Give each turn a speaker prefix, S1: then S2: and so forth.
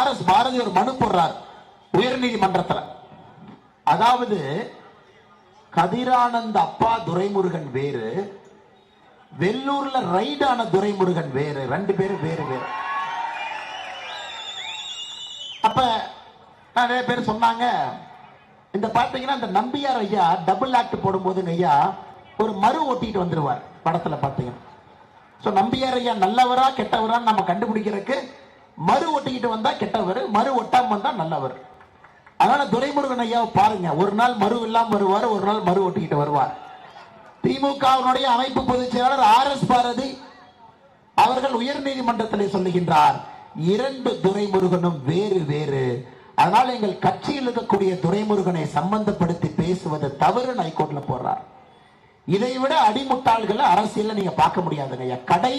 S1: RS Bharathi ஒரு மனு போடுறார் உயர்நீதிமன்றத்தில். அதாவது கதிரானந்த் அப்பா துரைமுருகன் வேறு, வெள்ளூர்ல ரைடான துரைமுருகன் வேறு, ரெண்டு பேரும் வேறு வேறு. அப்ப நிறைய பேர் சொன்னாங்க, இந்த பாத்தீங்கன்னா இந்த நம்பியார் ஐயா டபுள் ஆக்ட் போடும்போது ஐயா ஒரு மறு ஓட்டிட்டு வந்துருவார் படத்துல பாத்தீங்கன்னா. நம்பியார் ஐயா நல்லவரா கெட்டவரா நம்ம கண்டுபிடிக்கிறதுக்கு மறு ஒட்டிக்கிட்டு வந்தா கெட்டவர், மறு ஒட்டாம வந்தா நல்லவர். அதனால துரைமுருகன் ஐயாவை பாருங்க, ஒரு நாள் மறு இல்லாம வருவார், ஒரு நாள் மறு ஒட்டிக்கிட்டு வருவார். திமுகவினுடைய அமைப்பு பொதுச் செயலாளர் RS பாரதி அவர்கள் உயர் நீதிமன்றத்தில் சொல்லுகின்றார், இரண்டு துரைமுருகனும் வேறு வேறு. அதனால எங்கள் கட்சியில் இருக்கக்கூடிய துரைமுருகனை சம்பந்தப்படுத்தி பேசுவது தவறு ஹைகோர்ட்ல போடுறார். இதை விட அடிமுட்டாள்களை அரசியல் நீங்க பார்க்க முடியாதுங்க. கடை